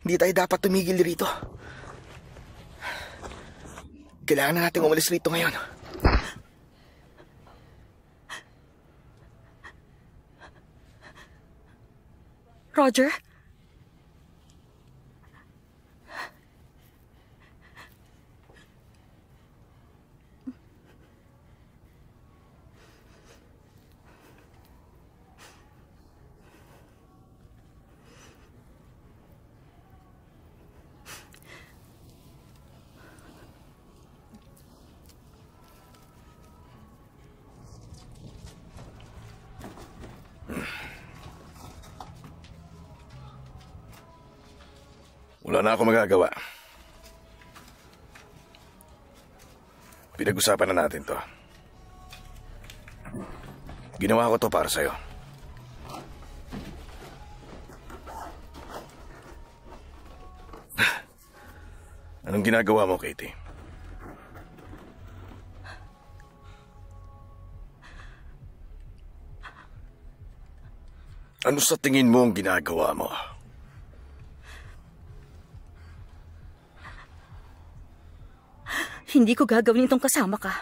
Hindi tayo dapat tumigil rito. Kailangan na natin umalis rito ngayon. Roger? Wala na ako magagawa. Pinag-usapan na natin to. Ginawa ko to para sa'yo. Anong ginagawa mo, Katie? Ano sa tingin mo ang ginagawa mo? Hindi ko gagawin itong kasama ka.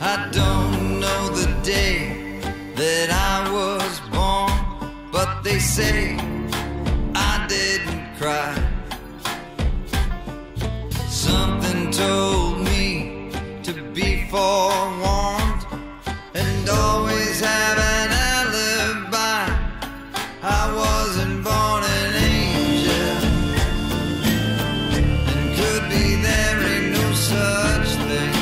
I don't know the day that I was born, but they say I didn't cry. Something told me to be forewarned and always have an alibi. I wasn't born an angel, and could be there ain't no such thing.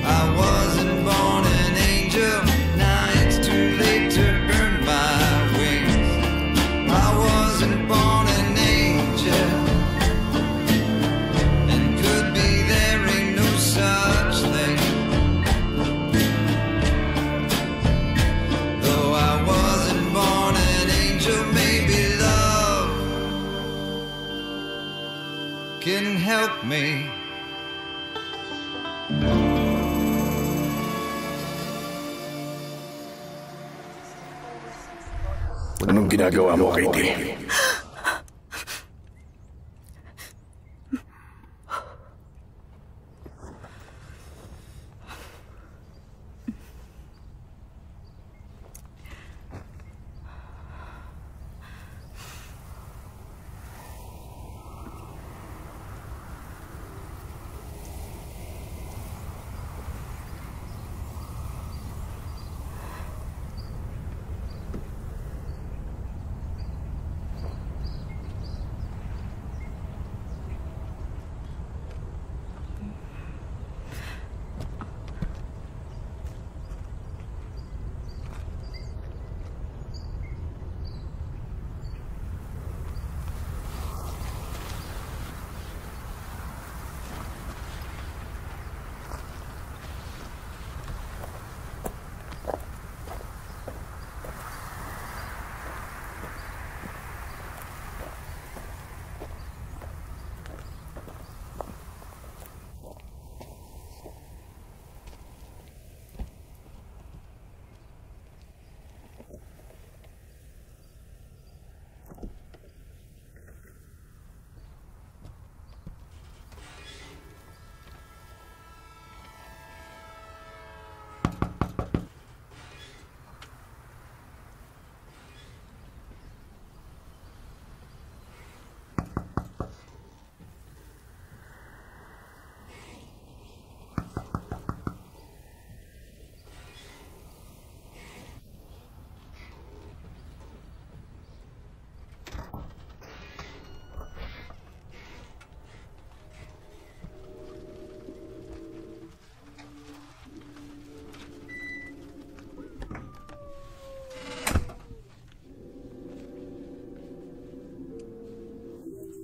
I wasn't born an angel, now it's too late to earn my wings. I wasn't born an angel, and could be there ain't no such thing. Though I wasn't born an angel, maybe love can help me. Anong ginagawa mo, Katie?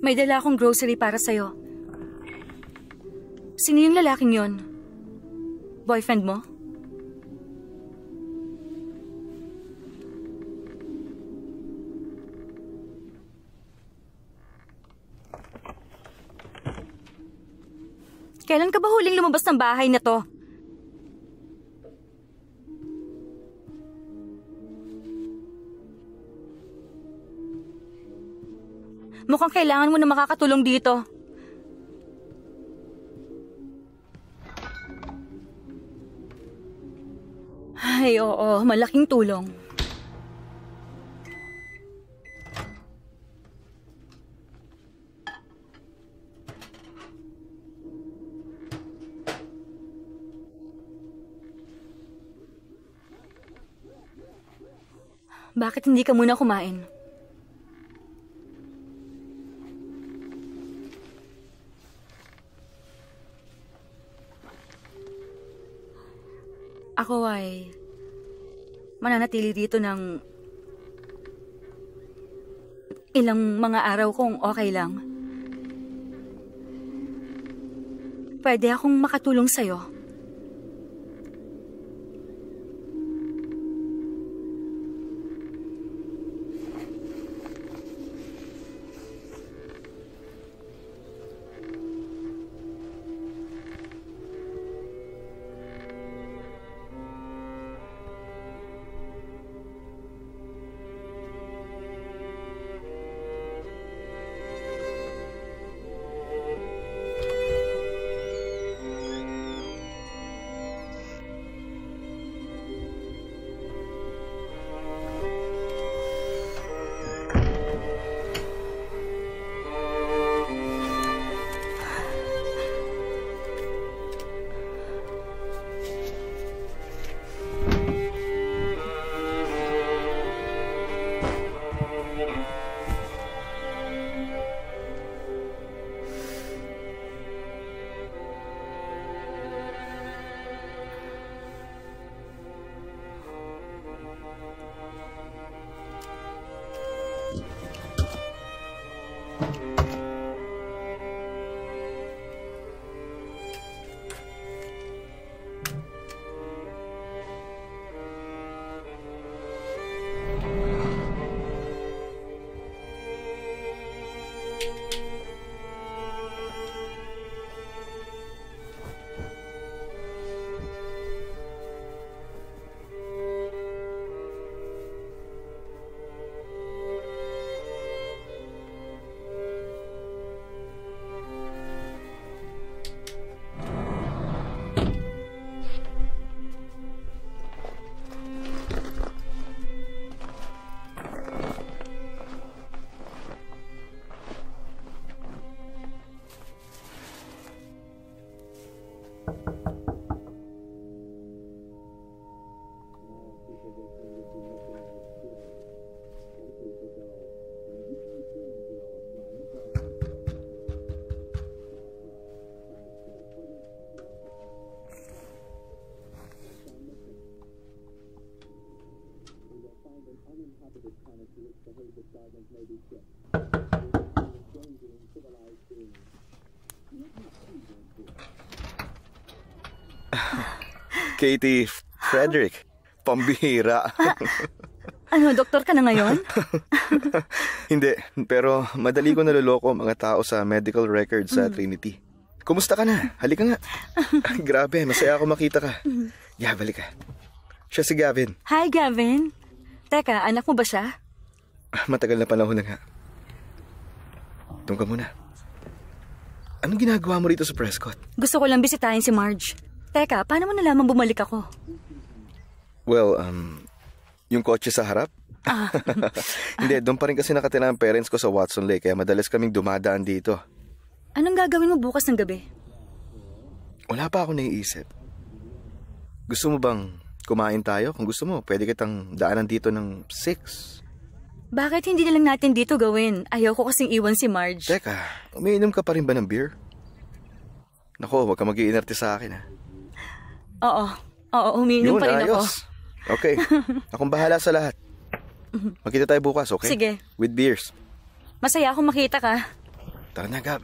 May dala akong grocery para sa'yo. Sino yung lalaking yon? Boyfriend mo? Kailan ka ba huling lumabas ng bahay na to? Mukhang kailangan mo na makakatulong dito. Ay, oo. Malaking tulong. Bakit hindi ka muna kumain? Ako ay mananatili dito ng ilang mga araw kung okay lang. Pwede akong makatulong sa'yo. Katie, Frederick, pambihira. Ano, doktor ka na ngayon? Hindi, pero madali ko naloloko ang mga tao sa medical record sa Trinity. Kumusta ka na? Halika nga. Grabe, masaya ako makita ka. Yeah, balik ka. Siya si Gavin. Hi, Gavin. Teka, anak mo ba siya? Matagal na panahon na nga. Doon ka muna. Anong ginagawa mo rito sa Prescott? Gusto ko lang bisitahin si Marge. Teka, paano mo nalaman bumalik ako? Well, yung kotse sa harap? Hindi, doon pa rin kasi nakatira ang parents ko sa Watson Lake, kaya madalas kaming dumadaan dito. Anong gagawin mo bukas ng gabi? Wala pa ako naiisip. Gusto mo bang kumain tayo? Kung gusto mo, pwede kitang daanan dito ng 6. Bakit hindi na lang natin dito gawin? Ayaw ko kasing iwan si Marge. Teka, umiinom ka pa rin ba ng beer? Nako, huwag ka mag-iinarte sa akin, ha? Oo, umiinom pa rin ako. Okay, akong bahala sa lahat. Magkita tayo bukas, okay? Sige. With beers. Masaya akong makita ka. Tara na, Gab.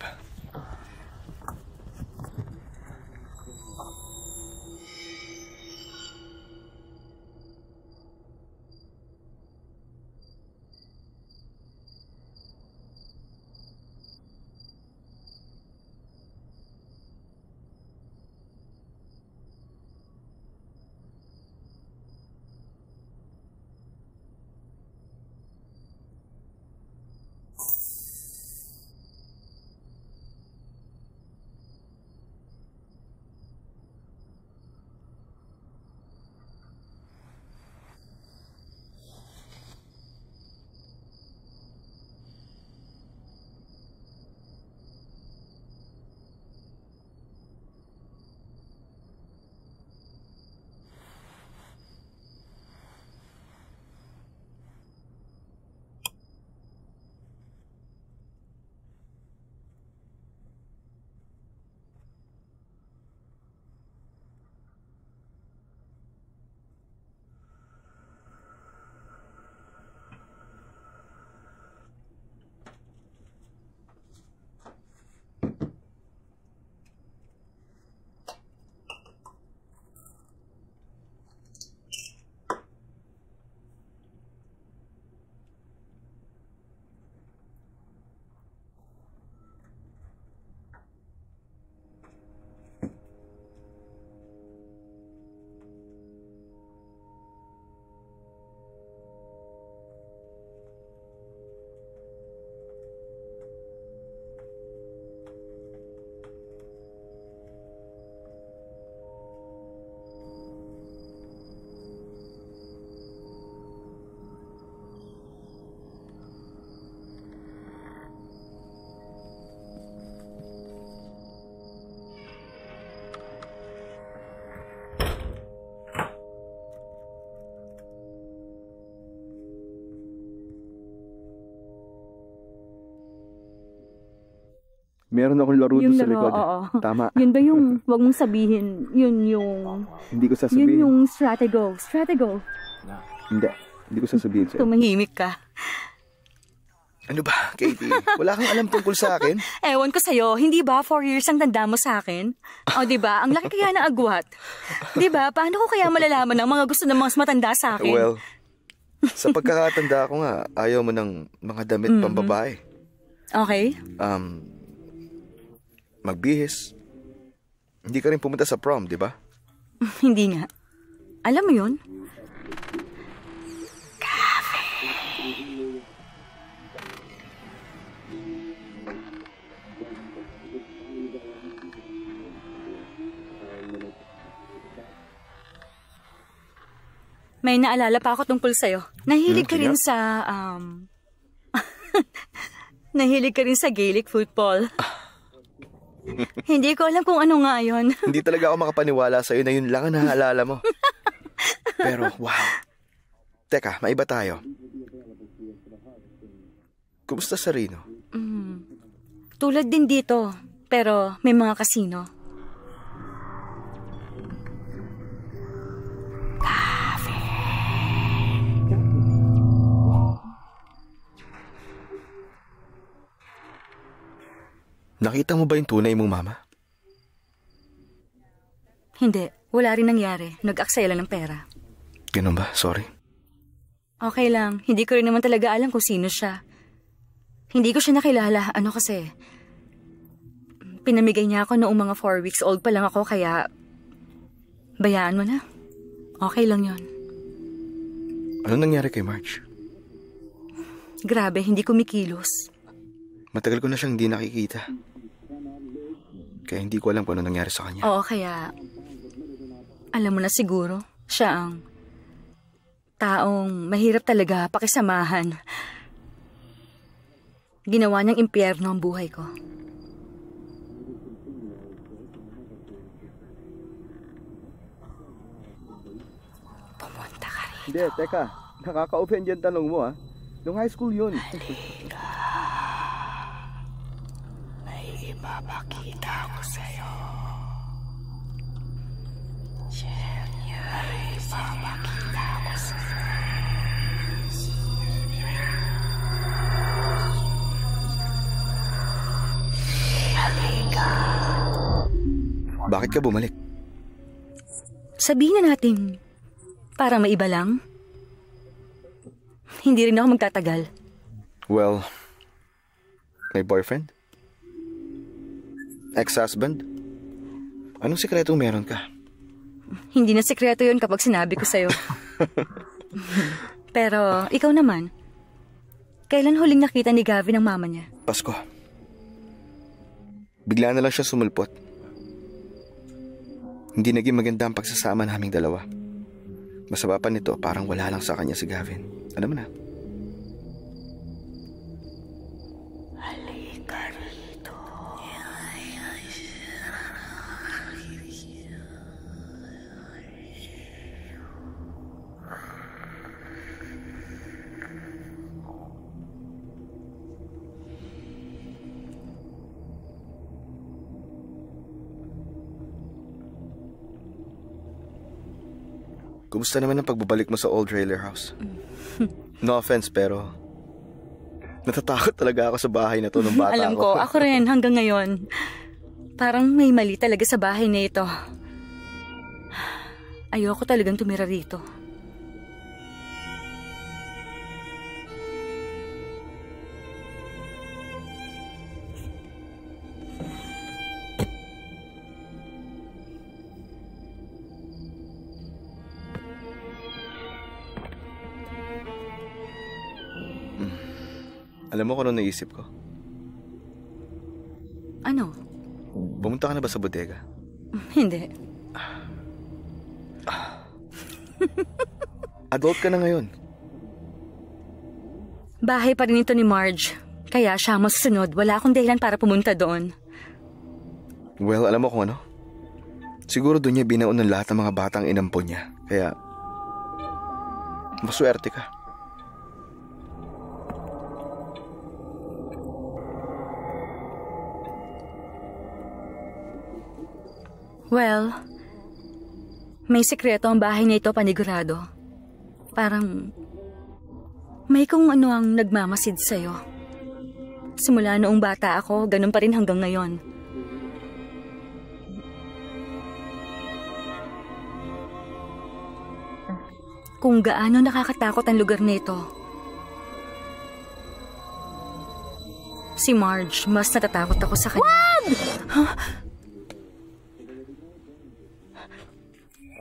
Meron akong laro doon sa likod. Oo. Tama. Yun ba yung, wag mong sabihin, yun yung... Hindi ko sasabihin. Yun yung Stratego. Hindi ko sasabihin sa'yo. Tumahimik ka. Ano ba, Katie? Wala kang alam tungkol sa akin? Ewan ko sa'yo, hindi ba 4 years ang tanda mo sa akin? O diba, ang laki kaya ng agwat. Diba, paano ko kaya malalaman ang mga gusto ng mga mas matanda sa akin? Well, sa pagkakatanda ko nga, ayaw mo ng mga damit pambabae. Okay. Magbihis. Hindi ka rin pumunta sa prom, di ba? Hindi nga. Alam mo yun? May naalala pa ako tungkol sa'yo. Nahilig ka rin sa, nahilig ka rin sa Gaelic football. Hindi ko alam kung ano nga yun. Hindi talaga ako makapaniwala sa'yo na yun lang ang naaalala mo. Pero, wow. Teka, maiba tayo. Kumusta sa Reno? Tulad din dito, pero may mga kasino. Nakita mo ba yung tunay mong mama? Hindi. Wala rin nangyari. Nag-aksaya lang ng pera. Ganun ba? Sorry. Okay lang. Hindi ko rin naman talaga alam kung sino siya. Hindi ko siya nakilala. Ano kasi? Pinamigay niya ako noong mga 4 weeks old pa lang ako, kaya... Bayaan mo na. Okay lang yon. Ano nangyari kay Marge? Grabe, hindi kumikilos. Matagal ko na siyang hindi nakikita. Kaya hindi ko alam kung ano nangyari sa kanya. Oo, kaya... Alam mo na siguro, siya ang... taong mahirap talaga pakisamahan. Ginawa niyang impyerno ang buhay ko. Pumunta ka rin. Hindi, teka. Nakaka-offend yung tanong mo, ha? Nung high school yun. May ipapakita ko sa'yo. May ipapakita ko sa'yo. Bakit ka bumalik? Sabihin na natin, para maiba lang. Hindi rin ako magtatagal. Well, may boyfriend? Ex-husband? Anong sikretong meron ka? Hindi na sekreto yun kapag sinabi ko sa'yo. Pero, ikaw naman. Kailan huling nakita ni Gavin ang mama niya? Pasko. Bigla na lang siya sumulpot. Hindi naging maganda ang pagsasama naming dalawa. Masama pa nito, parang wala lang sa kanya si Gavin. Alam mo na. Halika rito. Kumusta naman ang pagbabalik mo sa old trailer house? No offense, pero natatakot talaga ako sa bahay na to nung bata Alam ako. ko, ako rin hanggang ngayon. Parang may mali talaga sa bahay na ito. Ayoko talagang tumira rito. Alam mo kung ano naisip ko? Ano? Pumunta ka na ba sa bodega? Hindi. Adult ka na ngayon. Bahay pa rin ito ni Marge. Kaya siya ang masusunod. Wala akong dahilan para pumunta doon. Well, alam mo kung ano? Siguro doon niya binaon ng lahat ng mga batang inampon niya. Kaya, maswerte ka. Well, may sekreto ang bahay na ito, panigurado. Parang may kung ano ang nagmamasid sa'yo. Simula noong bata ako, ganun pa rin hanggang ngayon. Kung gaano nakakatakot ang lugar nito. Si Marge, mas natatakot ako sa kanya. Wag! Huh?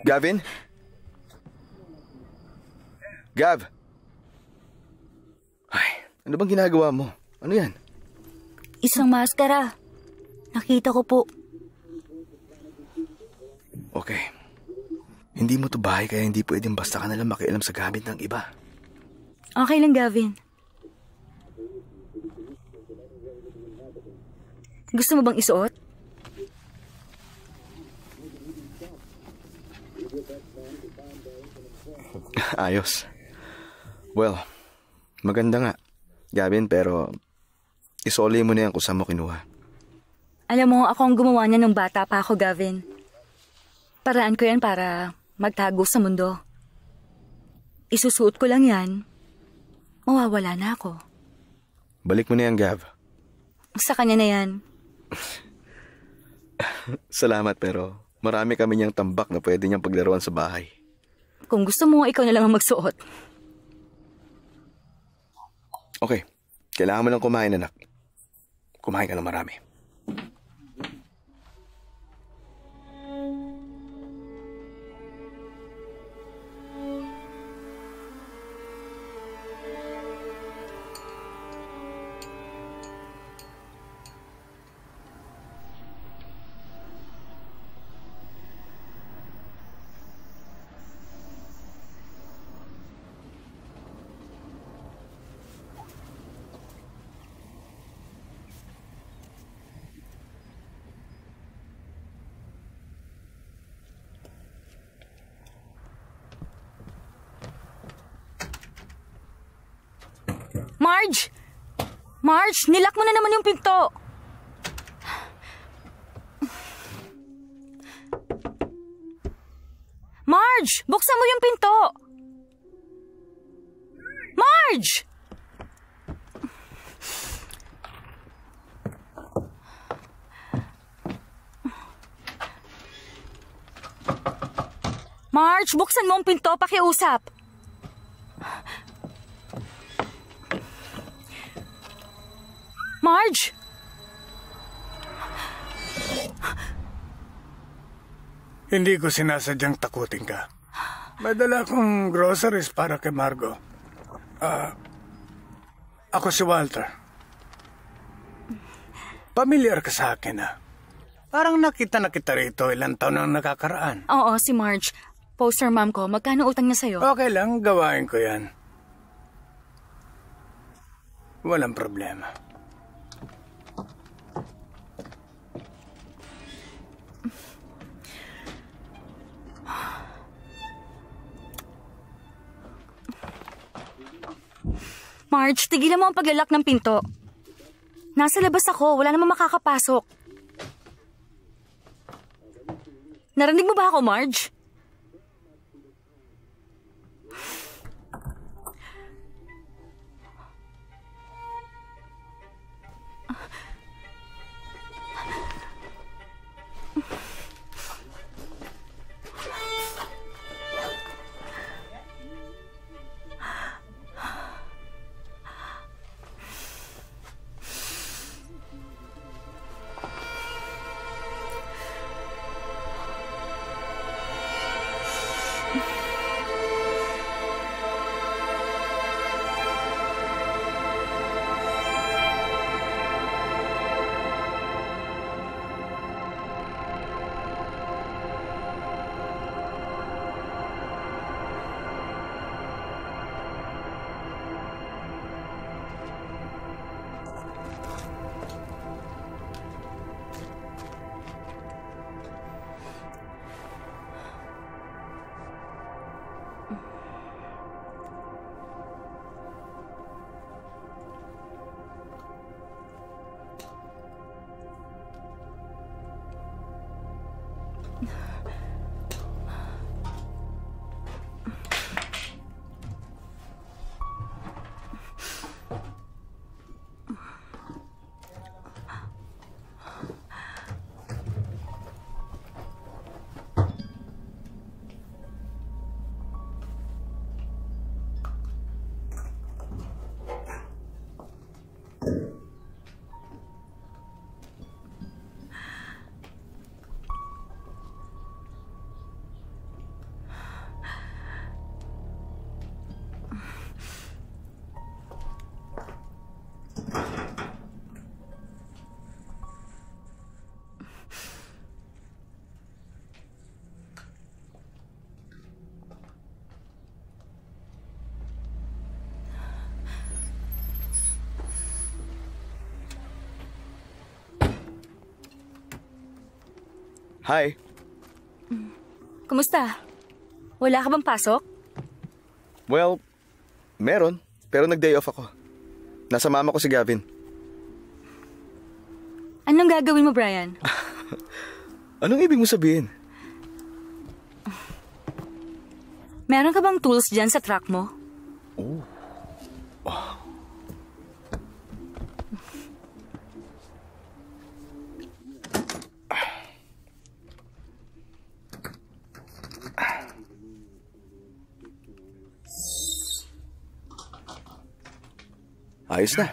Gavin? Gav? Ay, ano bang ginagawa mo? Ano yan? Isang maskara. Nakita ko po. Okay. Hindi mo to bahay kaya hindi pwedeng basta ka nalang makialam sa gamit ng iba. Okay lang, Gavin. Gusto mo bang isuot? Ayos. Well, maganda nga, Gavin, pero isoli mo na yan kung saan mo kinuha. Alam mo, ako ang gumawa niya nung bata pa ako, Gavin. Paraan ko yan para magtago sa mundo. Isusuot ko lang yan, mawawala na ako. Balik mo na yan, Gav. Sa kanya na yan. Salamat, pero marami kami niyang tambak na pwede niyang paglaruan sa bahay. Kung gusto mo, ikaw na lang ang magsuot. Okay, kailangan mo lang kumain, anak. Kumain ka ng marami. Marge! Marge, nilak mo na naman yung pinto. Marge, buksan mo yung pinto. Marge! Marge, buksan mo ang pinto, pakiusap. Marge! Hindi ko sinasadyang takutin ka. Madala kong groceries para kay Margo. Ako si Walter. Pamilyar ka sa akin, ha? Parang nakita na kita rito ilang taon nang nakakaraan. Oo, si Marge. Poster mom ko, magkano utang niya sa'yo? Okay lang, gawain ko yan. Walang problema. Marge, tigilan mo ang paglalak ng pinto. Nasa labas ako, wala namang makakapasok. Narinig mo ba ako, Marge? Hi. Kumusta? Wala ka bang pasok? Well, meron. Pero nag-day off ako. Nasa mama ko si Gavin. Anong gagawin mo, Brian? Anong ibig mo sabihin? Meron ka bang tools dyan sa truck mo? Oh. Ayos na.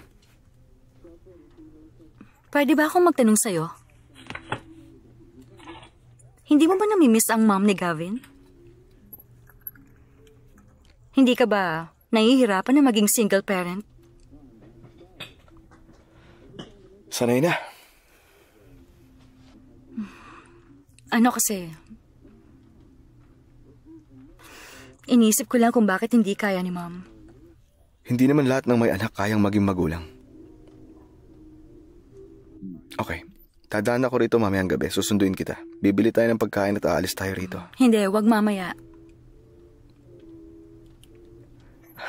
Pwede ba akong magtanong sa'yo? Hindi mo ba namimiss ang mom ni Gavin? Hindi ka ba nahihirapan na maging single parent? Sanay na. Ano kasi? Inisip ko lang kung bakit hindi kaya ni mom. Hindi naman lahat ng may anak kayang maging magulang. Okay. Dadaan ako rito mamayang gabi. Susunduin kita. Bibili tayo ng pagkain at aalis tayo rito. Hindi, wag mamaya.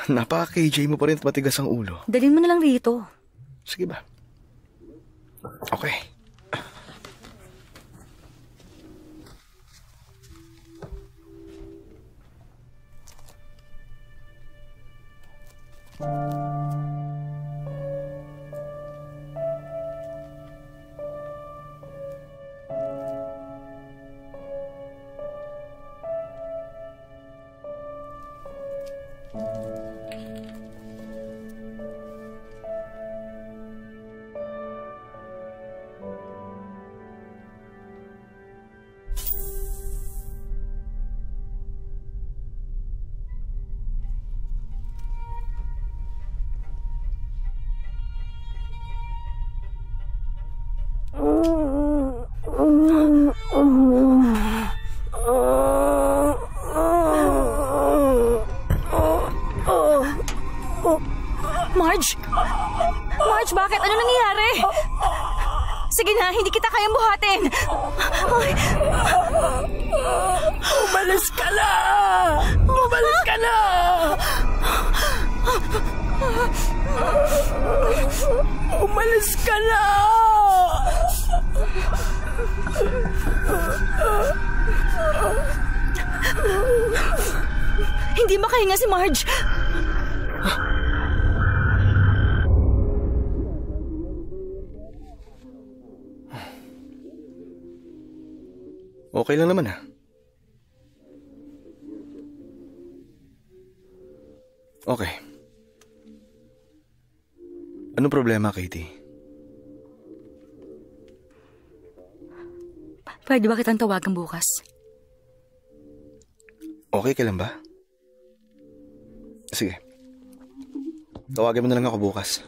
Napaka-KJ mo pa rin at matigas ang ulo. Dalhin mo na lang rito. Sige ba? Okay. Marge, bakit? Ano nangyayari? Sige na, hindi kita kayang buhatin. Ay. Umalis ka na! Umalis ka na! Umalis ka na! Hindi makahinga si Marge. Okay lang naman Okay. Anong problema, Katie? Pwede ba kitang tawagan bukas? Okay ka lang ba? Sige. Tawagin mo na lang ako bukas.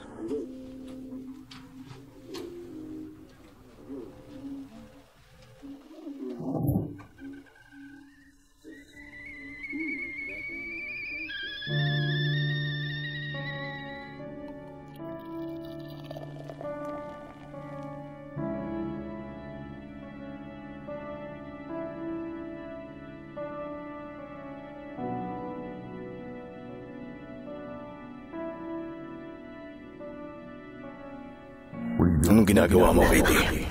Anong ginagawa mo, Katie?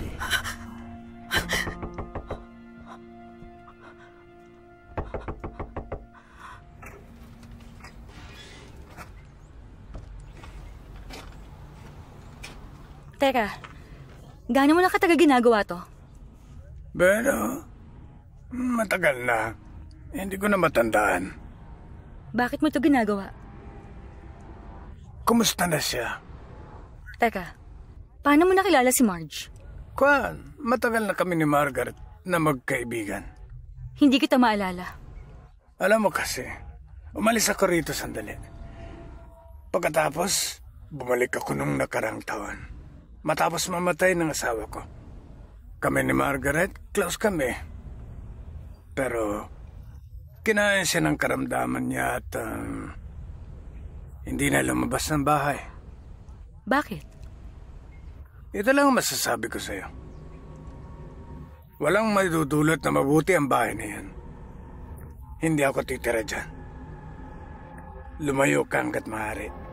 Teka, gaano mo na katagal ginagawa to? Pero, matagal na. Hindi ko na matandaan. Bakit mo to ginagawa? Kumusta na siya? Teka, paano mo nakilala si Marge? Matagal na kami ni Margaret na magkaibigan. Hindi kita maalala. Alam mo kasi, umalis ako rito sandali. Pagkatapos, bumalik ako nung nakarang taon. Matapos mamatay ng asawa ko. Kami ni Margaret, close kami. Pero, kinain siya ng karamdaman niya at hindi na lumabas ng bahay. Bakit? Ito lang ang masasabi ko sa'yo. Walang madudulot na mabuti ang bahay na yan. Hindi ako titira dyan. Lumayo ka hanggat maaari.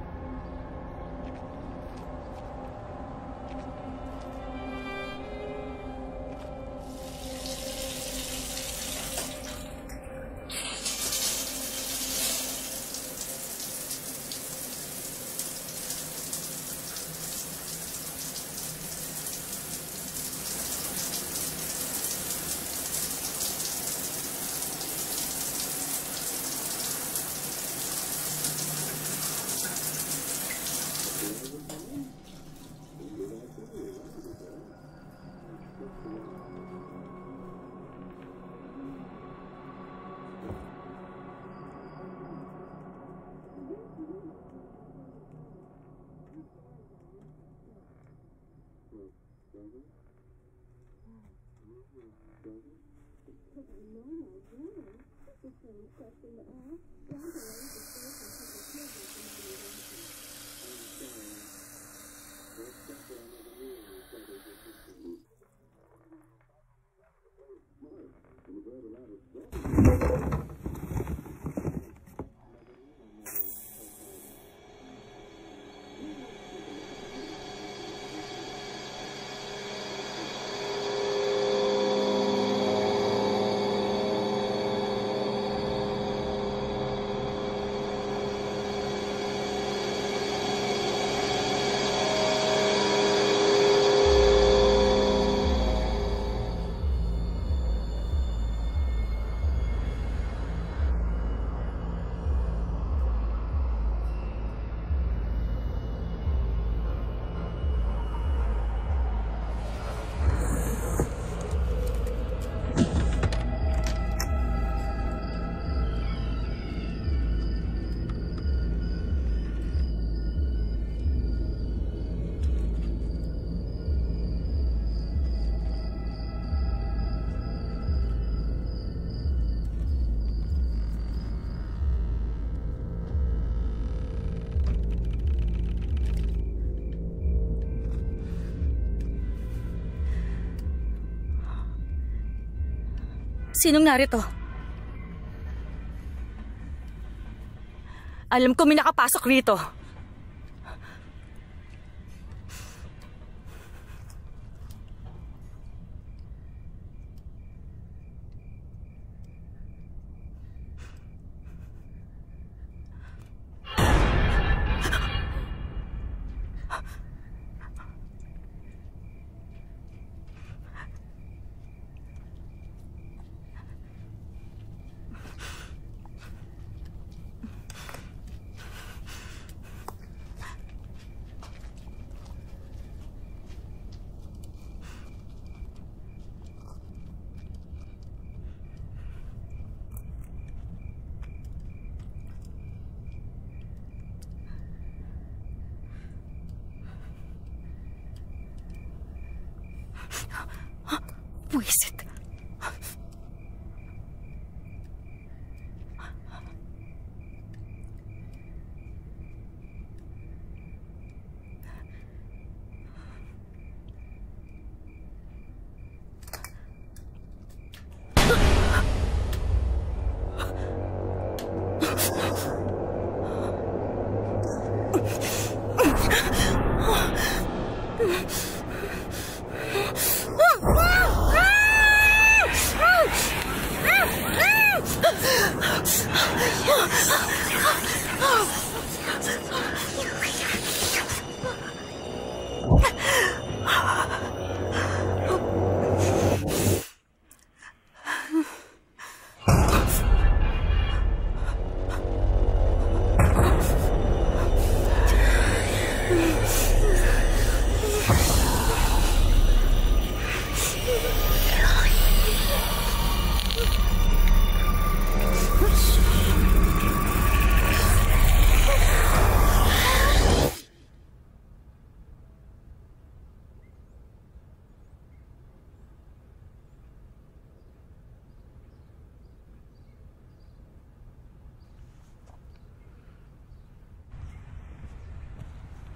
Sinong narito? Alam ko may nakapasok rito. Buisit.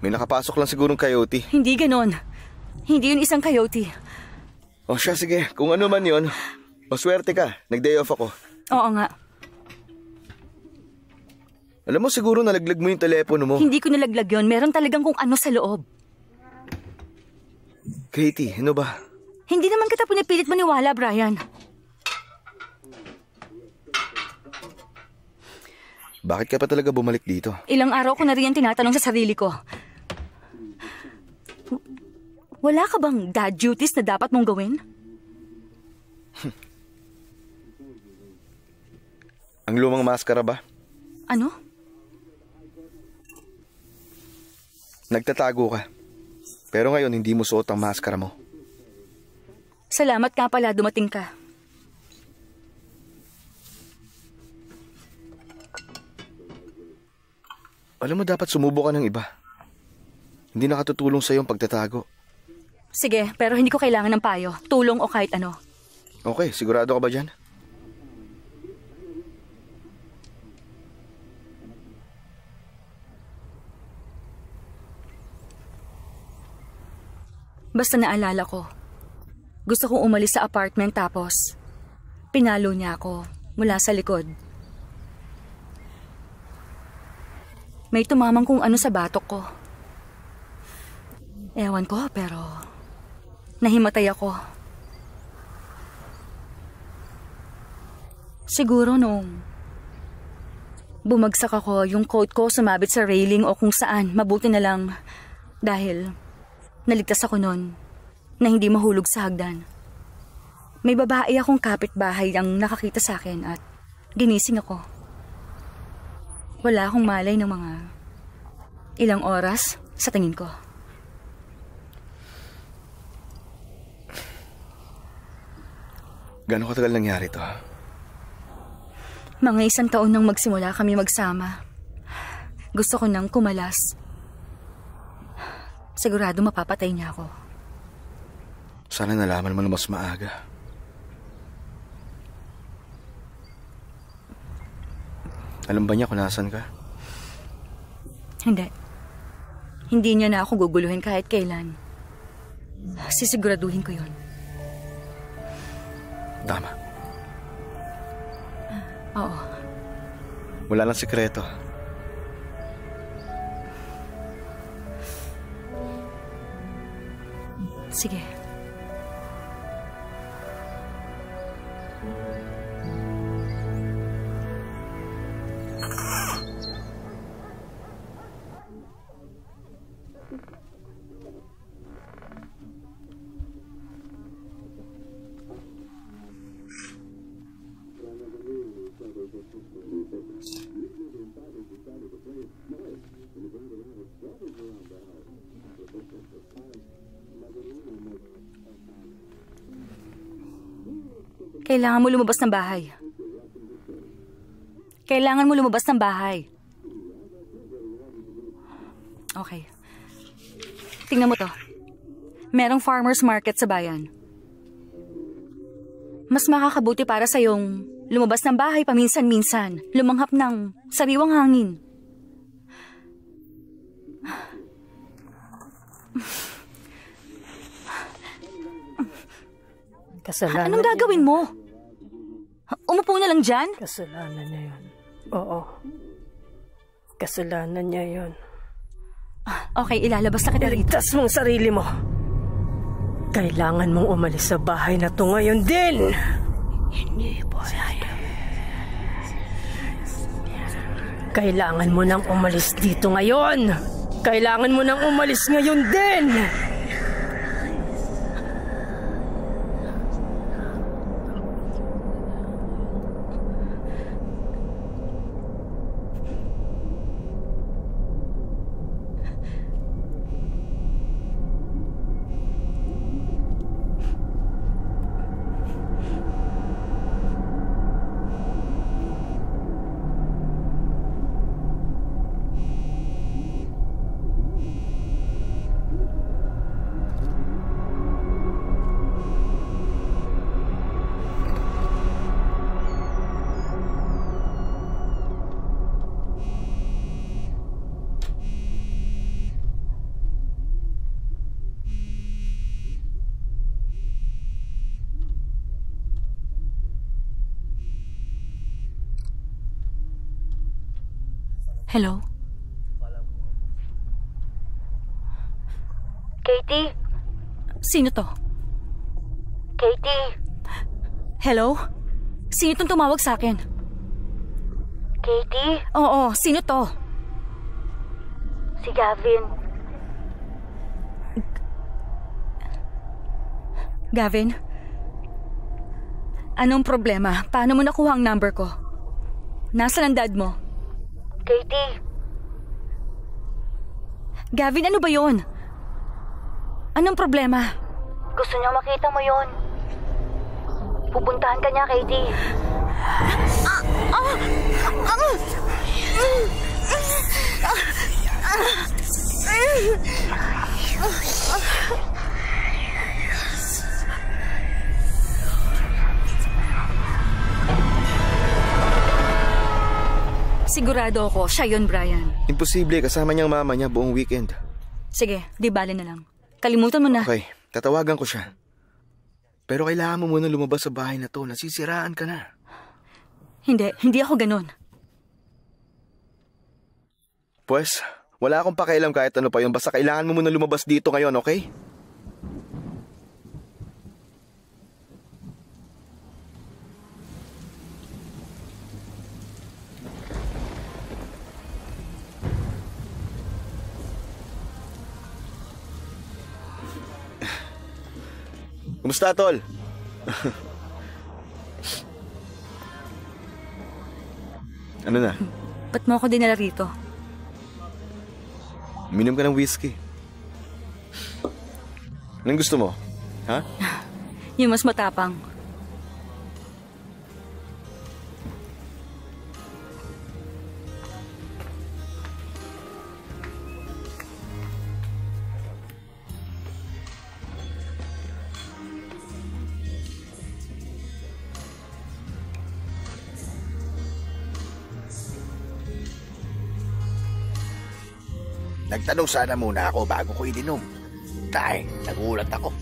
May nakapasok lang sigurong coyote. Hindi ganon. Hindi yun isang coyote. O siya, sige. Kung ano man yun, maswerte ka. Nag-day off ako. Oo nga. Alam mo, siguro nalaglag mo yung telepono mo. Hindi ko nalaglag yun. Meron talagang kung ano sa loob. Katie, ano ba? Hindi naman kita pinipilit maniwala, Brian. Bakit ka pa talaga bumalik dito? Ilang araw ko na rin tinatanong sa sarili ko. Wala ka bang dad duties na dapat mong gawin? Ang lumang maskara ba? Ano? Nagtatago ka. Pero ngayon, hindi mo suot ang maskara mo. Salamat nga pala dumating ka. Alam mo, dapat sumubo ka ng iba. Hindi nakatutulong sa'yo ang pagtatago. Sige, pero hindi ko kailangan ng payo, tulong o kahit ano. Okay, sigurado ka ba dyan? Basta naalala ko, gusto kong umalis sa apartment tapos pinalo niya ako mula sa likod. May tumamang kung ano sa batok ko. Ewan ko, pero nahimatay ako. Siguro nung bumagsak ako, yung coat ko sumabit sa railing o kung saan. Mabuti na lang dahil naligtas ako nun na hindi mahulog sa hagdan. May babae akong kapitbahay ang nakakita sa akin at ginising ako. Wala akong malay ng mga ilang oras sa tingin ko. Gano'ng katagal nangyari to? Mga 1 taon nang magsimula kami magsama. Gusto ko nang kumalas. Sigurado mapapatay niya ako. Sana nalaman mo na mas maaga. Alam ba niya kung nasan ka? Hindi. Hindi niya na ako guguluhin kahit kailan. Sisiguraduhin ko yun. Tama. Oo. Wala nang sikreto. Sige. Kailangan mo lumabas ng bahay. Kailangan mo lumabas ng bahay. Okay. Tingnan mo to. Merong farmer's market sa bayan. Mas makakabuti para sa yung lumabas ng bahay paminsan-minsan, lumanghap ng sariwang hangin. Kasalanan Anong gagawin mo? Umupo na lang dyan? Kasalanan niya yun. Oo. Kasalanan niya yun. Okay, ilalabas na kita rito. Iligtas mong sarili mo. Kailangan mong umalis sa bahay na to ngayon din. Hindi po. Kailangan mo nang umalis dito ngayon. Kailangan mo nang umalis ngayon din. Hello? Katie? Sino to? Katie? Hello? Sino tong tumawag sa akin? Katie? Oo, sino to? Si Gavin. Gavin? Anong problema? Paano mo nakuha ang number ko? Nasaan ang dad mo? Katie? Gavin, ano ba yon? Anong problema? Gusto niya makita mo yon. Pupuntahan ka niya, Katie. Sigurado ako, siya yun, Brian. Imposible, kasama niyang mama niya buong weekend. Sige, di bale na lang. Kalimutan mo na. Okay, tatawagan ko siya. Pero kailangan mo muna lumabas sa bahay na to. Nasisiraan ka na. Hindi ako ganun. Pues, wala akong pakialam kahit ano pa yun. Basta kailangan mo muna lumabas dito ngayon, okay? Kumusta, tol? Ano na? Ba't mo ako dinala rito? Minom ka ng whiskey. Anong gusto mo? Ha? Yung mas matapang. Nagtanong sana muna ako bago ko ininom. Dahil nagulat ako.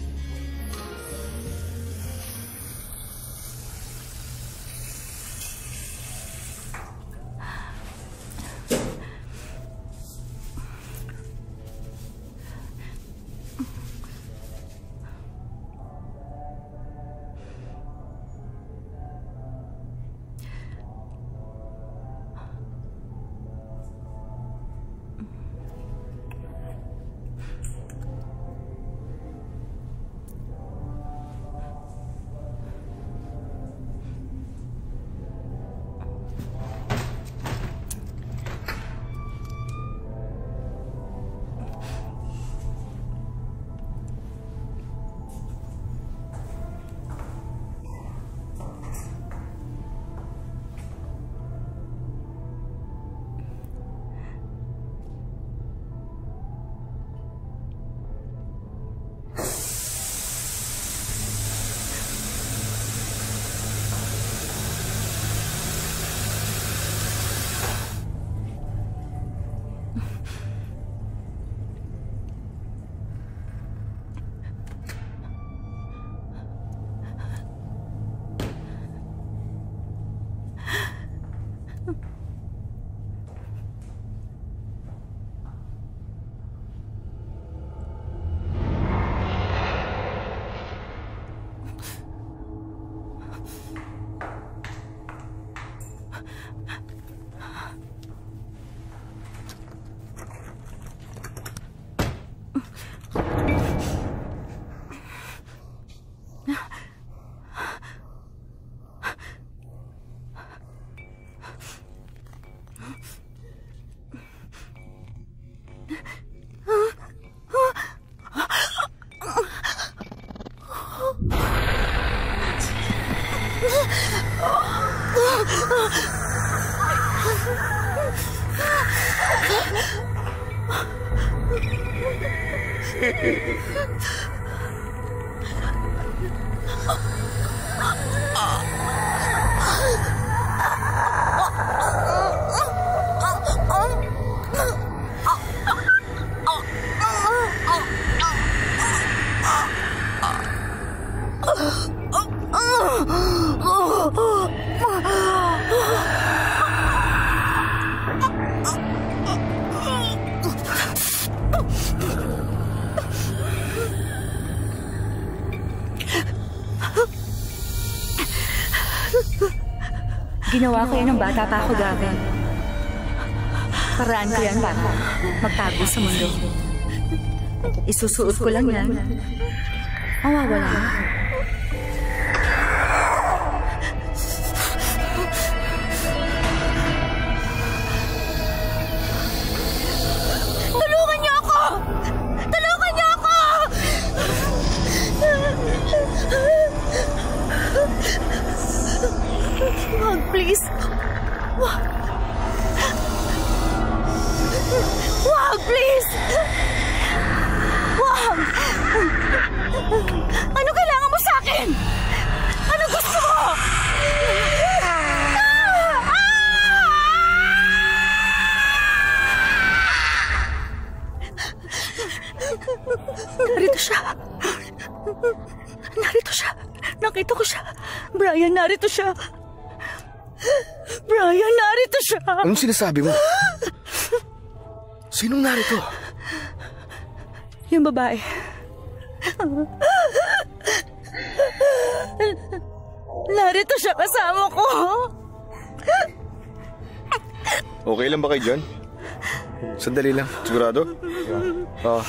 Ginawa ko yan ng bata pa ako, Gavin. Paraan ko yan para magtago sa mundo. Isusuot ko lang yan. Mawawala na. Tulungan niyo ako! Tulungan niyo ako! Wag, please. Wag. Wag, please. Wag. Ano kailangan mo sa akin? Ano gusto mo? Narito siya. Narito siya. Nakita ko siya. Brian, narito siya. Brian, narito siya. Anong sinasabi mo? Sinong narito? Yung babae. Narito siya kasama ko. Okay lang ba kayo dyan? Sandali lang. Sigurado? Oo.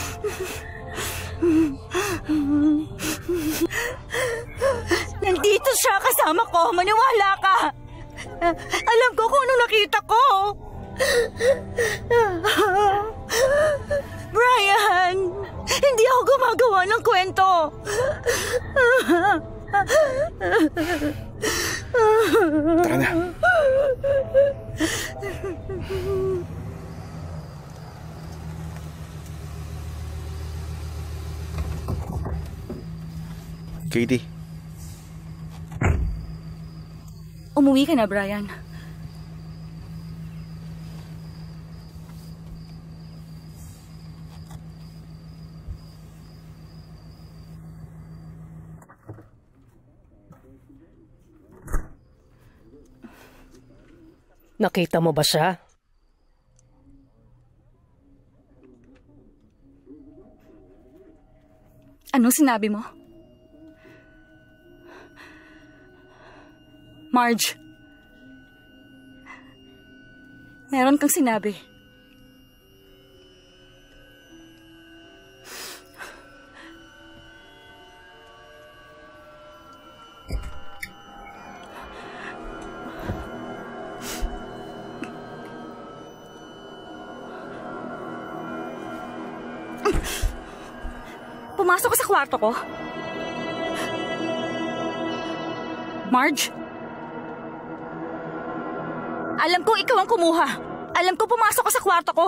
Nandito siya kasama ko. Maniwala ka. Alam ko kung ano nakita ko. Brian, hindi ako gumagawa ng kwento. Tara na. Katie. Umuwi ka na, Brian. Nakita mo ba siya? Anong sinabi mo? Marge, meron kang sinabi. Pumasok ka sa kwarto ko? Marge? Alam ko ikaw ang kumuha. Alam ko pumasok ka sa kwarto ko.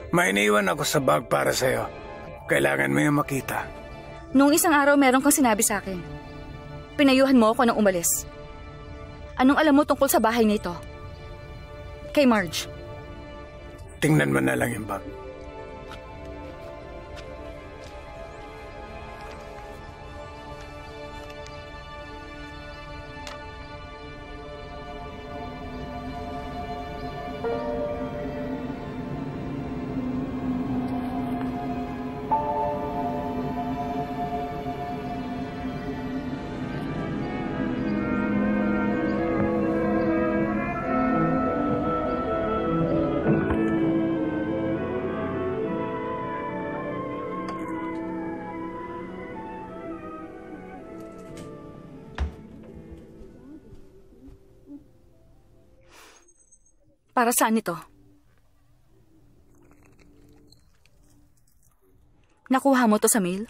May iniwan ako sa bag para sa'yo. Kailangan mo yung makita. Nung isang araw meron kang sinabi sa akin. Pinayuhan mo ako nang umalis. Anong alam mo tungkol sa bahay nito? Kay Marge. Tingnan mo na lang yung bag. Para saan ito? Nakuha mo to sa mail?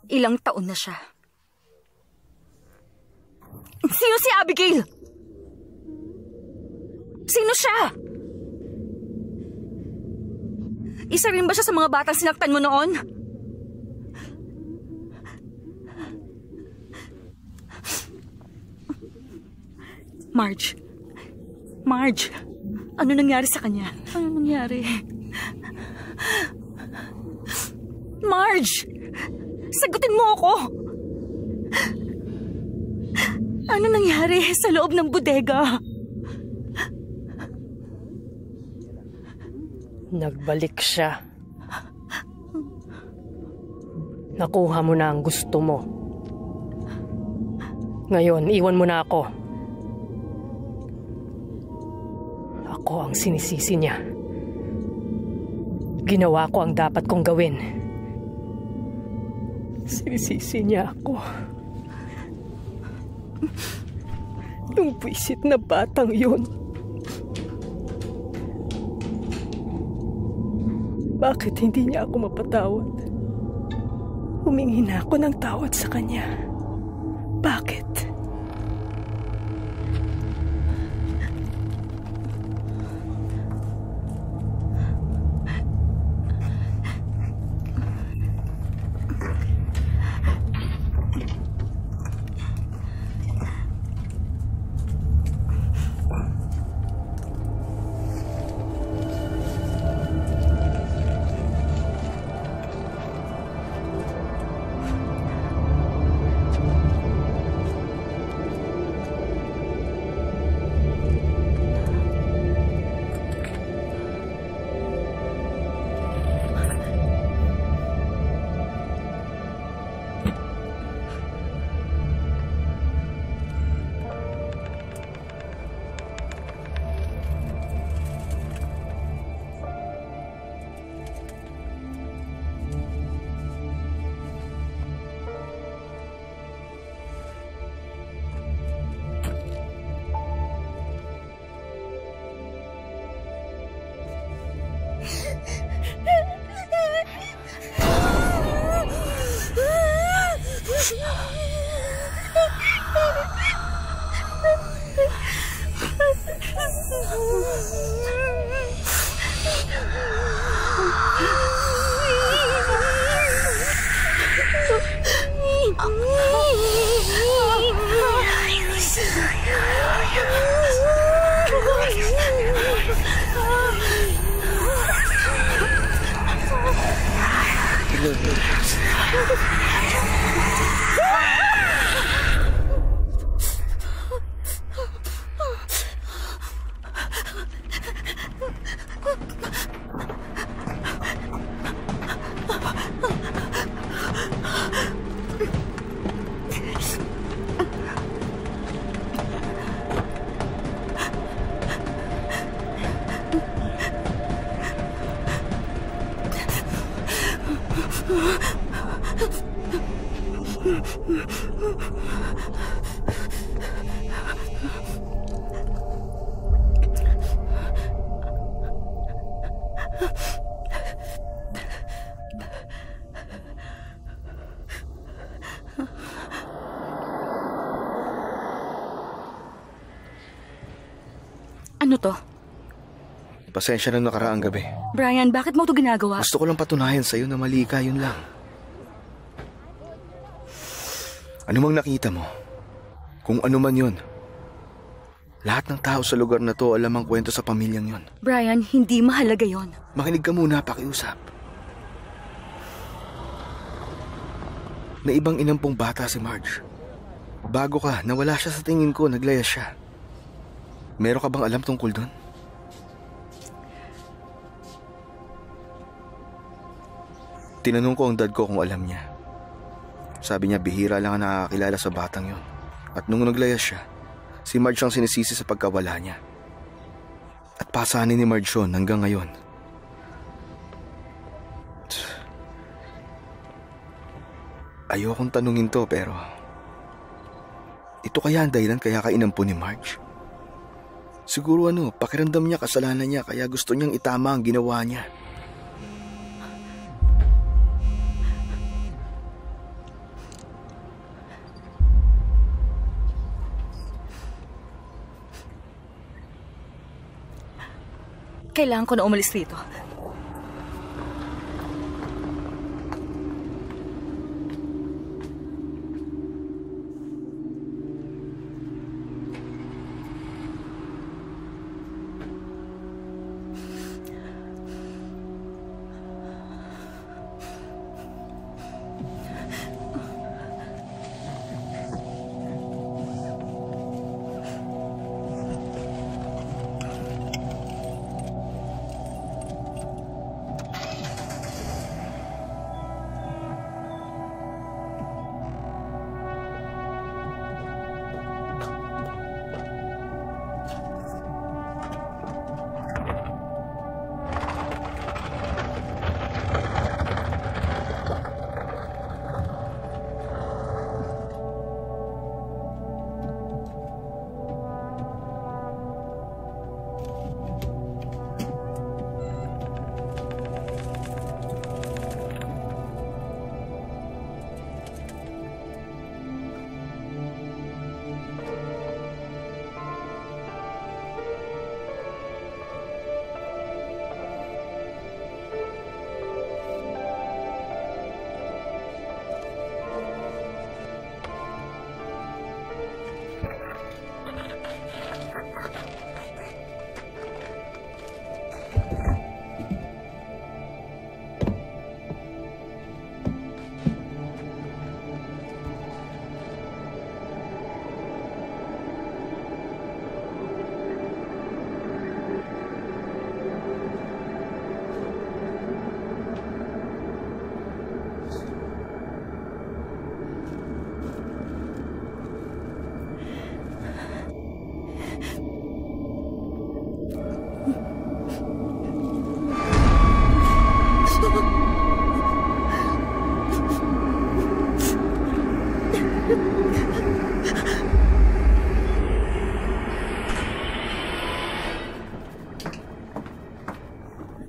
Ilang taon na siya. Sino si Abigail? Sino siya? Isa rin ba siya sa mga batang sinaktan mo noon? Marge, ano nangyari sa kanya? Ano nangyari? Marge, sagutin mo ako. Ano nangyari sa loob ng bodega? Nagbalik siya. Nakuha mo na ang gusto mo. Ngayon, iwan mo na ako. Ako ang sinisisi niya. Ginawa ko ang dapat kong gawin. Sinisisi niya ako. Yung buwisit na batang yun. Bakit hindi niya ako mapatawad? Humingi na ako ng tawad sa kanya. Bakit? Ano to? Pasensya na nakaraang gabi. Brian, bakit mo ito ginagawa? Gusto ko lang patunayan sa'yo na mali ka, yun lang. Ano mang nakita mo, kung ano man yun, lahat ng tao sa lugar na to alam ang kwento sa pamilyang yun. Brian, hindi mahalaga yon. Makinig ka muna, pakiusap. Na ibang inampong bata si Marge. Bago ka, nawala siya sa tingin ko, naglayas siya. Meron ka bang alam tungkol doon? Tinanong ko ang dad ko kung alam niya. Sabi niya bihira lang ang nakakilala sa batang yon. At nung naglayas siya, si Marge ang sinisisi sa pagkawala niya. At pasanin ni Marge yun hanggang ngayon. Ayokong tanungin to pero ito kaya ang dahilan kaya kainampo ni Marge? Siguro pakiramdam niya kasalanan niya kaya gusto niyang itama ang ginawa niya. Kailangan ko na umalis rito.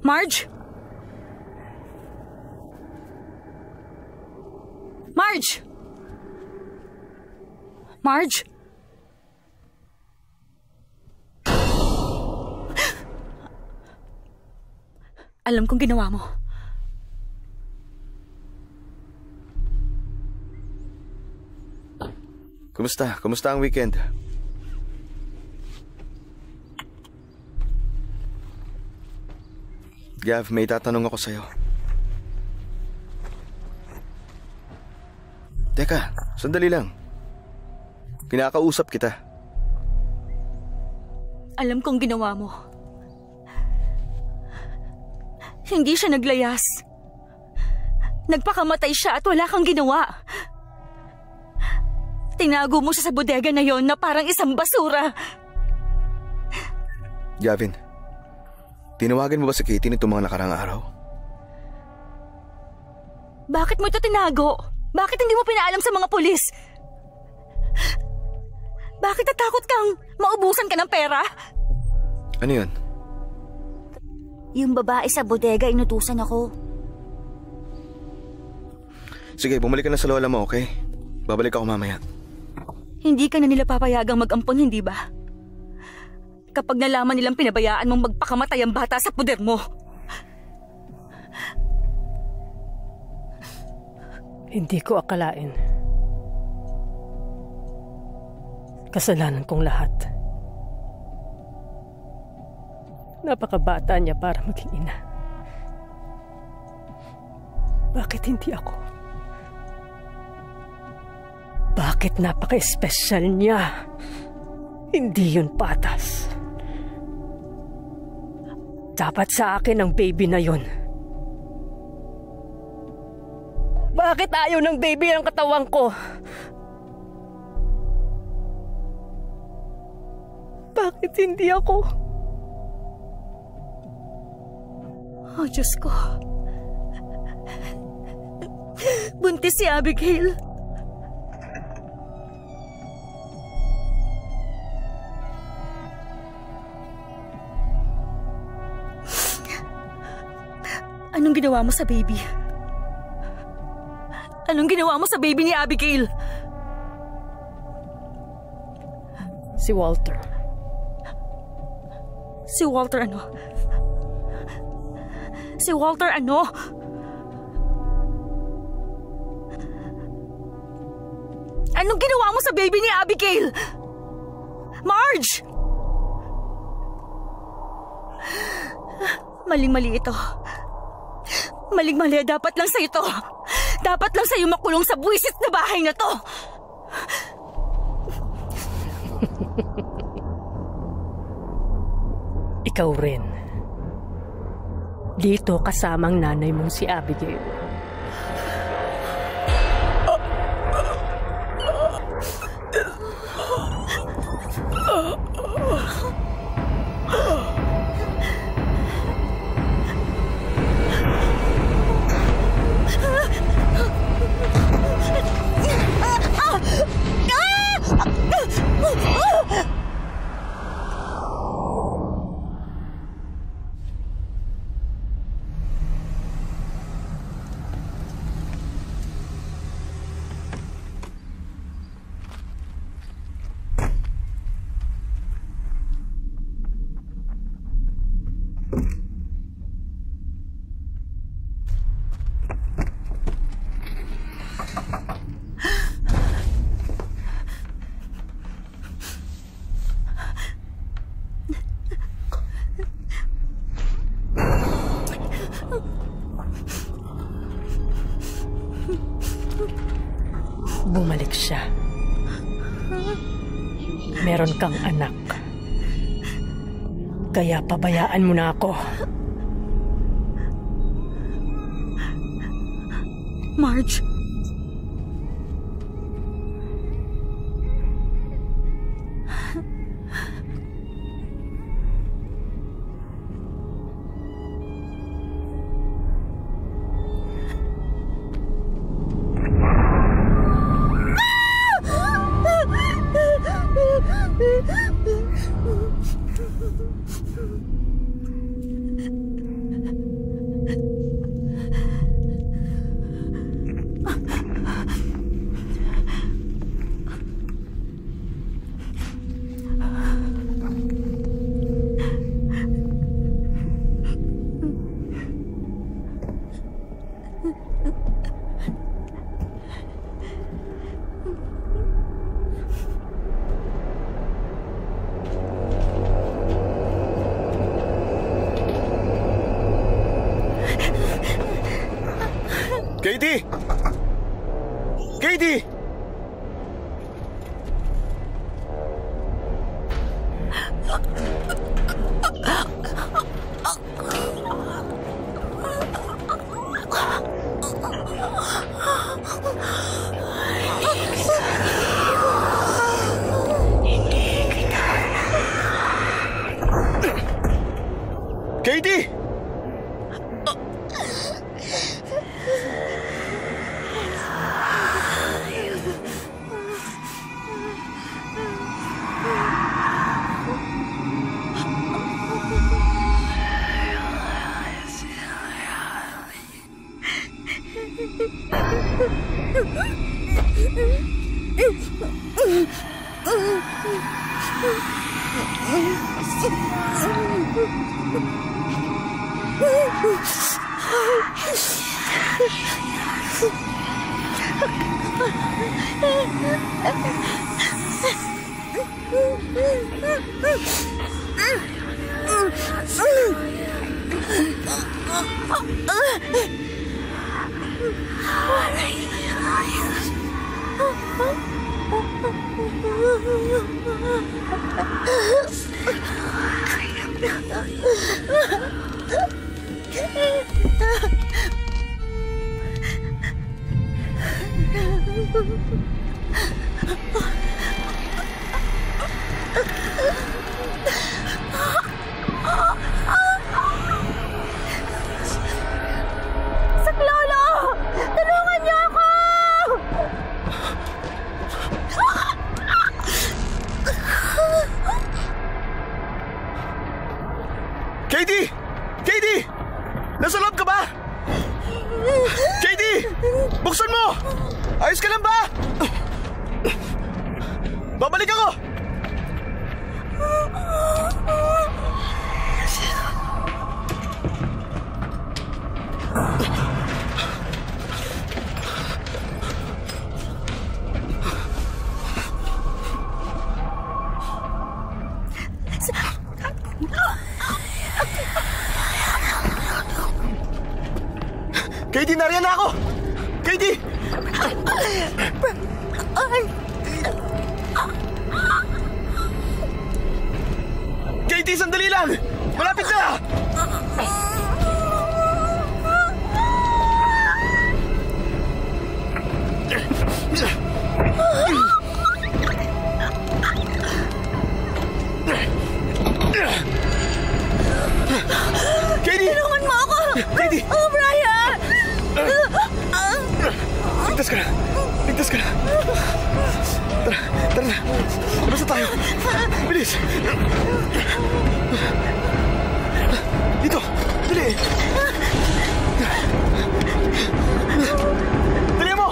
Marge? Marge? Marge? Alam kong ginawa mo. Kumusta? Kumusta ang weekend? Gav, may tatanong ako sa'yo. Teka, sandali lang. Kinakausap kita. Alam kong ginawa mo. Hindi siya naglayas. Nagpakamatay siya at wala kang ginawa. Tinago mo siya sa bodega na yon na parang isang basura. Gavin, tinawagan mo ba si Katie nitong mga nakarang araw? Bakit mo ito tinago? Bakit hindi mo pinaalam sa mga pulis? Bakit natakot kang maubusan ka ng pera? Ano yun? Yung babae sa bodega, inutusan ako. Sige, bumalik ka na sa lola mo, okay? Babalik ako mamaya. Hindi ka na nila papayagang mag-ampon, hindi ba? kapag nalaman nilang pinabayaan mong magpakamatay ang bata sa poder mo. Hindi ko akalain. Kasalanan kong lahat. Napakabata niya para maging ina. Bakit hindi ako? Bakit napaka-espesyal niya? Hindi yun patas. Dapat sa akin ang baby na yun. Bakit ayaw ng baby ang katawan ko? Bakit hindi ako? Oh, Diyos ko. Buntis si Abigail. Anong ginawa mo sa baby? Anong ginawa mo sa baby ni Abigail? Si Walter. Si Walter ano? Si Walter ano? Anong ginawa mo sa baby ni Abigail? Marge! Maling-mali ito. Maling-mali. Dapat lang sa ito. Dapat lang sa'yo makulong sa buwisit na bahay na to. Ikaw rin. Dito kasamang nanay mong si Abigail. Bumalik siya. Meron kang anak. Kaya pabayaan mo na ako. Marge. Katie! Katie! Katie! Saklolo! Tulungan niyo ako! Katie! Katie! Nasa loob ka ba? Katie! Buksan mo! Ayos ka lang ba? Babalik ako! Katie, nariyan na ako! Katie! Katie, sandali lang! Malapit na! Katie! Tulungan mo ako! Katie! Oh, Brian! Ligtas ka na! Ligtas ka na! Tara! Tara na! Labas na tayo! Bilis! Dito! Dali! Dali mo!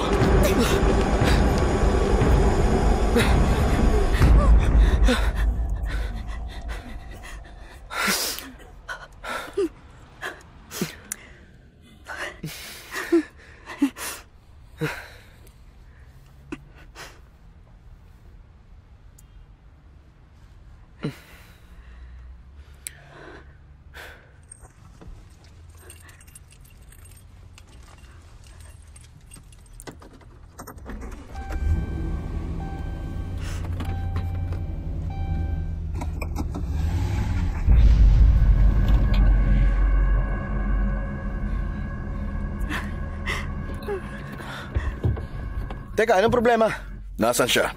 Teka, anong problema? Nasaan siya?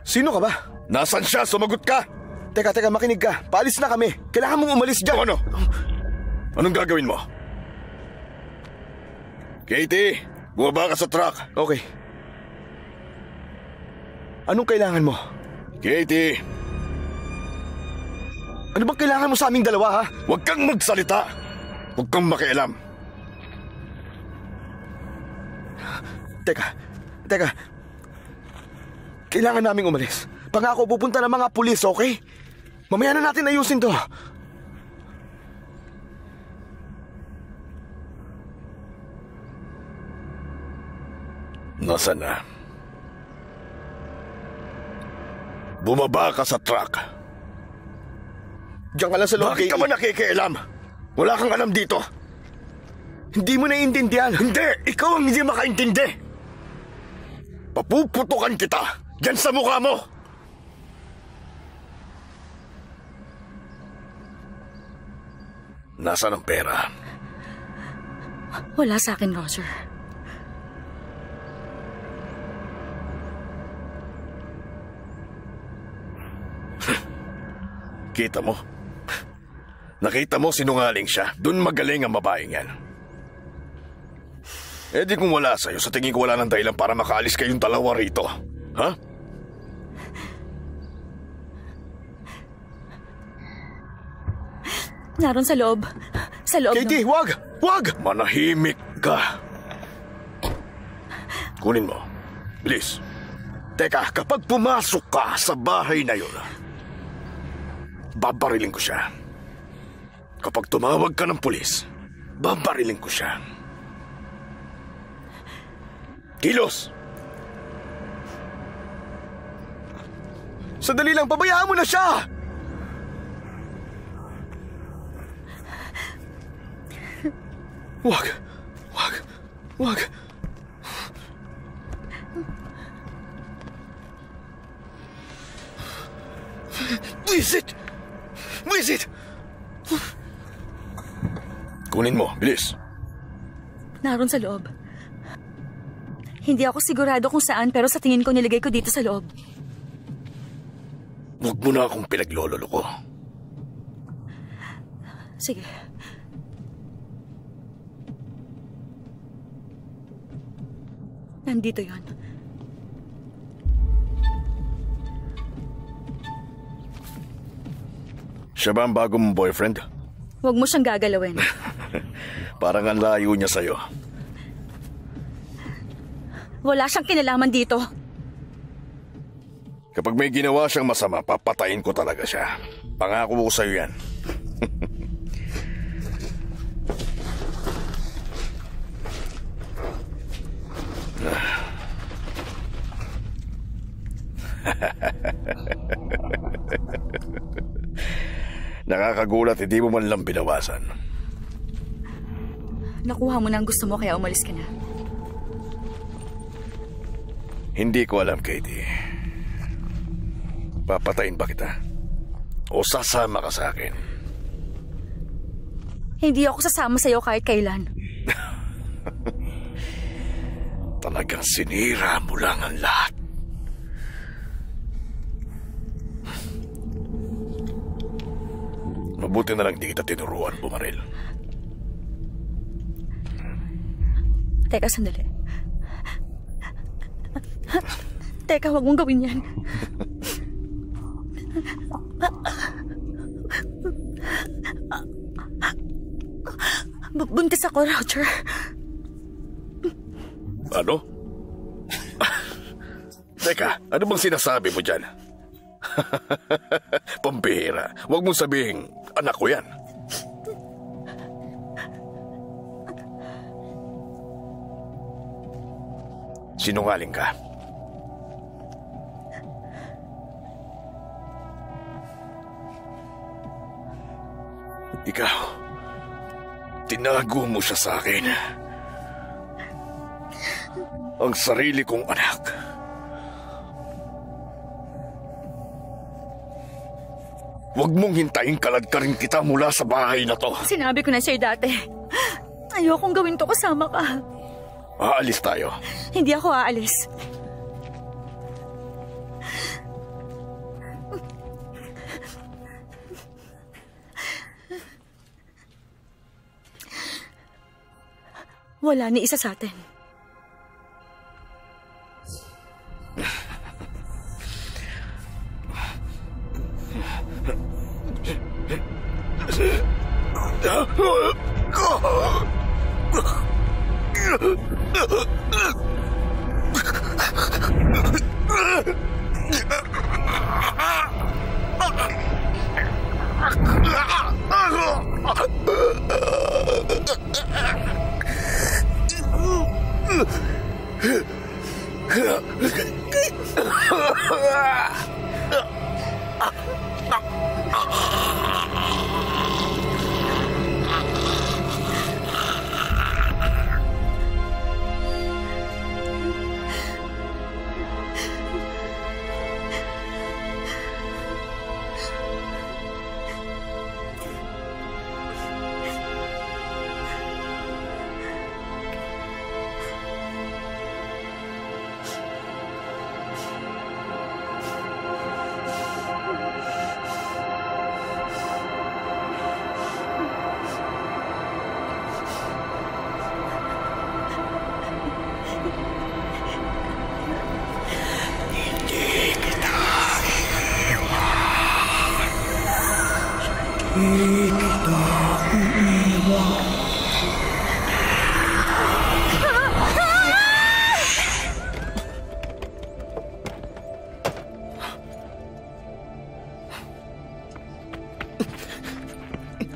Sino ka ba? Nasaan siya? Sumagot ka! Teka, makinig ka. Paalis na kami. Kailangan mong umalis dyan. Ano? Anong gagawin mo? Katie, bumaba ka sa truck. Okay. Anong kailangan mo? Katie, Ano bang kailangan mo sa aming dalawa, ha? huwag kang magsalita. Huwag kang makialam. Teka. Kailangan naming umalis. Pangako, pupunta ng mga pulis, okay? Mamaya na natin ayusin to. Nasaan na? Bumaba ka sa truck. Diyan ka lang sa loob. Bakit ka ba nakikialam? Wala kang alam dito. Hindi mo naiintindihan. Hindi! Ikaw ang hindi makaintindi! Papuputukan kita! Diyan sa mukha mo! Nasaan ang pera? Wala sa akin, Roger. Kita mo? Nakita mo sinungaling siya. Doon magaling ang babaeng yan. Eh di kung wala sa'yo, sa tingin ko wala ng dahilan para makaalis kayong dalawa rito. Ha? Naroon sa loob. Sa loob. Katie, wag! Wag! Manahimik ka. Kunin mo. Bilis. Teka, kapag pumasok ka sa bahay na yun, babariling ko siya. Kapag tumawag ka ng pulis, babariling ko siya. Kilos! Sandali lang, pabayaan mo na siya! Wag. Visit! Kunin mo, bilis. Naroon sa loob. Hindi ako sigurado kung saan pero sa tingin ko nilagay ko dito sa loob. Huwag mo na akong pinaglololoko. Sige. Nandito yon. Siya ba ang bago mong boyfriend? Huwag mo siyang gagalawin. Parang ang layo niya sa'yo. Wala siyang kinalaman dito. Kapag may ginawa siyang masama, papatayin ko talaga siya. Pangako ko sa'yo yan. Nakakagulat, hindi mo man lang binawasan. Nakuha mo na ang gusto mo kaya umalis ka na. Hindi ko alam, Katie. Papatayin ba kita? O sasama ka sa akin? Hindi ako sasama sa'yo kahit kailan. Talagang sinira mo lang ang lahat. Mabuti na lang di kita tinuruan bumaril. Teka, sandali. Teka, huwag mong gawin yan. Buntis ako, Roger. Ano? Teka, ano bang sinasabi mo dyan? Pambihira. Huwag mong sabihin, anak ko yan. Sinungaling ka. Ikaw, tinago mo siya sa akin. Ang sarili kong anak. Huwag mong hintayin kaladkarin kita mula sa bahay na to. Sinabi ko na sa'yo dati. Ayokong gawin to kasama ka. Aalis tayo. Hindi ako aalis. Wala ni isa sa atin.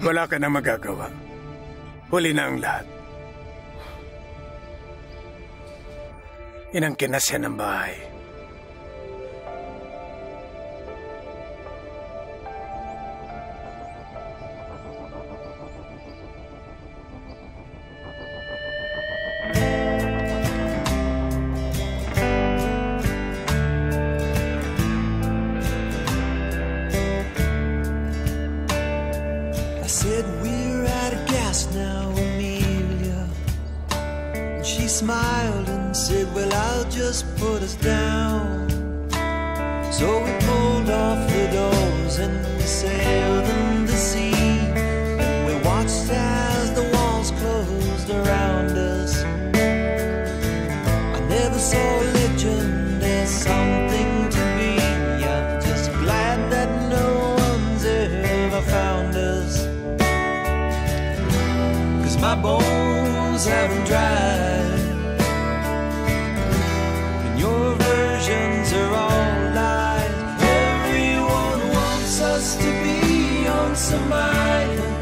Wala ka na magagawa. Huli na ang lahat. Yan ang kinasya ng bahay. I said we're out of gas now, Amelia. And she smiled and said, well, I'll just put us down. So we pulled off the doors and we sailed in the sea. And we watched as the walls closed around us. I never saw a legend as something to be. I'm just glad that no one's ever found us. My bones haven't dried, and your versions are all lies. Everyone wants us to be on some island